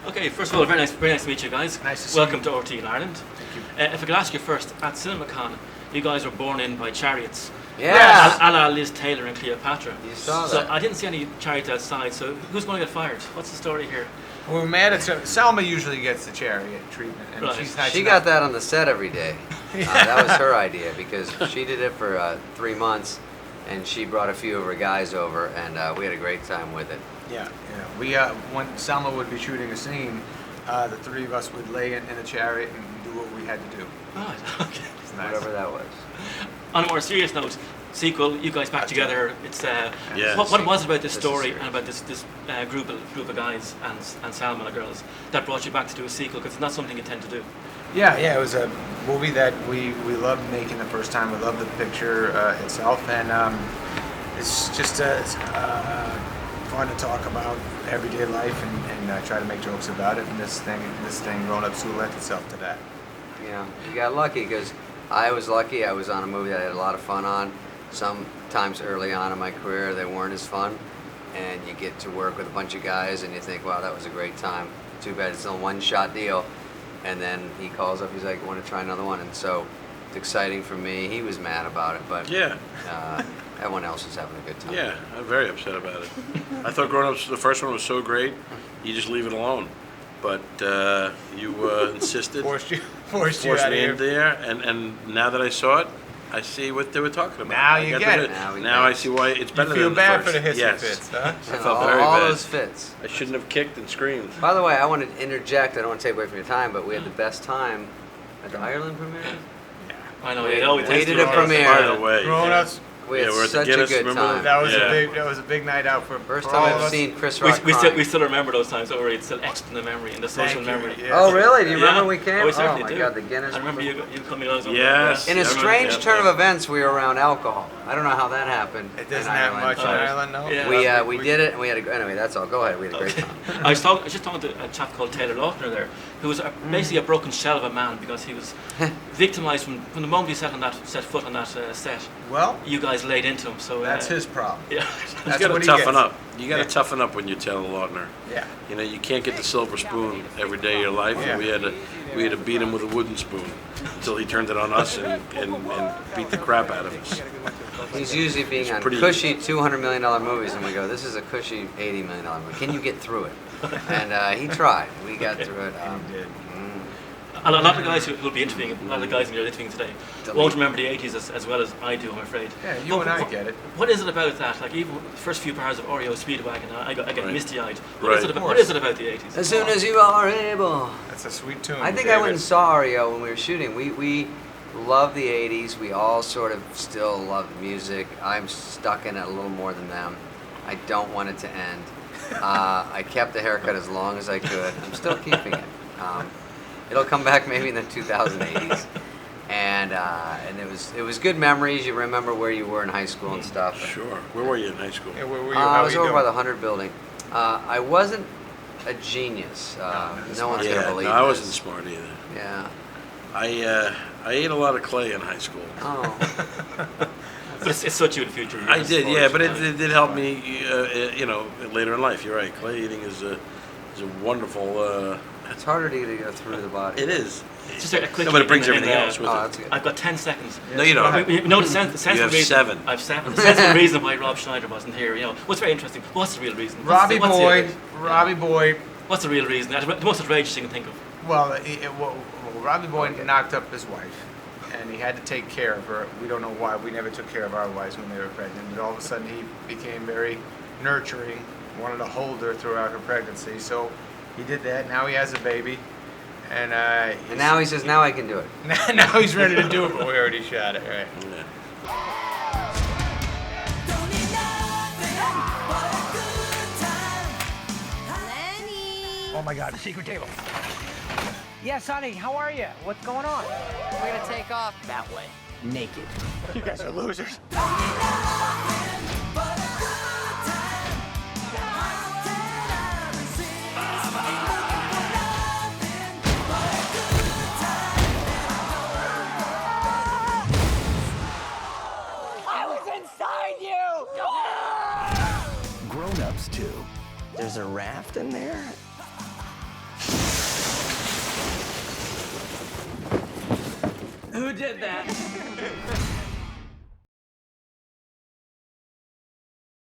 Okay, first of all, very nice to meet you guys. Nice to see Welcome you. to RT in Ireland. Thank you. If I could ask you first, at CinemaCon, you guys were born in by chariots. Yeah. A la Liz Taylor and Cleopatra. You saw So that. I didn't see any chariots outside, so who's going to get fired? What's the story here? We're mad at Selma usually gets the chariot treatment, and Right. she's nice She enough. got that on the set every day. That was her idea because she did it for 3 months, and she brought a few of her guys over, and we had a great time with it. Yeah. We when Selma would be shooting a scene, the three of us would lay in a chariot and do what we had to do. Right, okay. It's nice. Whatever that was. On a more serious note, sequel, you guys back That's together. It's Yeah. what was it about this This is story serious. and about this group of guys and Salma and the girls that brought you back to do a sequel? Because it's not something you tend to do. Yeah, it was a movie that we loved making the first time. We loved the picture itself, and it's just fun to talk about everyday life and try to make jokes about it. And this thing, Grown Up Sue, lent itself to that. You know, you got lucky because I was lucky. I was on a movie that I had a lot of fun on. Sometimes early on in my career, they weren't as fun, and you get to work with a bunch of guys, and you think, wow, that was a great time. Too bad it's a one-shot deal. And then he calls up, he's like, want to try another one? And so it's exciting for me. He was mad about it, but Yeah, everyone else was having a good time. yeah, I'm very upset about it. I thought Grown Ups, the first one was so great, you just leave it alone. But you insisted, Forced you forced out of me here. in there, and now that I saw it, I see what they were talking about. Now I you got get the it. bit. Now we Now get I it. see why it's You better feel than bad the for first. the hissy Yes. fits, huh? I felt very all bad. those fits. I shouldn't have kicked and screamed. By the way, I want to interject. I don't want to take away from your time, but we had the best time at the Ireland premiere. I know. We It always did tends a to premiere. By the way, Grown yeah. Ups. We had Yeah, we're at the such a Guinness, good remember? time. That was Yeah. a big night out for First for all time of I've us. seen Chris We Rock still crying. remember those times. Don't worry, it's still etched in the memory, in the social Thank you, memory. yes. Oh, really? Do you Yeah. remember we came? Oh, we Oh certainly my do. God, the Guinness. I remember you coming on. Yes. In a Yeah, strange yeah, turn yeah. of events, we were around alcohol. I don't know how that happened. It doesn't in have Ireland, much in but Ireland, no. Yeah. We did it, and we had a anyway. That's all. Go ahead. We had a great time. I was just talking to a chap called Taylor Lautner there, who was basically a broken shell of a man because he was victimised from the moment he set foot on that set. Well, You guys laid into him, so that's his problem. Yeah. You That's got what to he toughen gets. up. You got to Yeah. toughen up when you tell Lautner. Yeah. You know, you can't get the silver spoon every day of your life. Yeah. And we had to beat him with a wooden spoon until he turned it on us and beat the crap out of us. He's usually being on pretty- cushy $200 million movies, and we go, "This is a cushy $80 million movie. Can you get through it?" And he tried. We got through it. He did. A lot of guys who will be interviewing, a lot of the guys you're interviewing today, won't remember the 80s as well as I do, I'm afraid. Yeah, you and I What- get it. What is it about that? Like even the first few bars of Oreo Speedwagon, I get Right. misty-eyed. Right. What is it about the 80s? As soon as you are able. That's a sweet tune. I think David. I went and saw Ario when we were shooting. We love the 80s. We all sort of still love music. I'm stuck in it a little more than them. I don't want it to end. I kept the haircut as long as I could. I'm still keeping it. It'll come back maybe in the 2080s. And it was good memories. You remember where you were in high school and stuff. Sure. Where were you in high school? Yeah, where were you? I How was you over doing? by the 100 building. I wasn't a genius. No one's gonna believe no, I this. wasn't smart either. Yeah. I ate a lot of clay in high school. Oh. But it's such you in the future. I did, yeah, but it did help me, you know, later in life. You're right. Clay eating is a wonderful. It's harder to go through the body. It is. Just a quick No, but it brings in- everything in, else with Oh, it. that's good. I've got 10 seconds. No, you don't. You know the sensible You have reason. 7. I have 7. The sensible reason why Rob Schneider wasn't here. You know, what's very interesting. What's the real reason? Robbie What's the- Boy. Robbie Boy. What's the real reason? The most outrageous thing to think of. Well, Robbie Boy knocked up his wife, and he had to take care of her. We don't know why. We never took care of our wives when they were pregnant. But all of a sudden, he became very nurturing, wanted to hold her throughout her pregnancy. So he did that. Now he has a baby, and And now he says, now I can do it. now he's ready to do it. But we already shot it, right? Yeah. Oh my God, the secret table. Yes, honey, how are you? What's going on? We're gonna take off. That way. Naked. You guys are losers. I was inside you! Grown Ups 2. There's a raft in there? Who did that?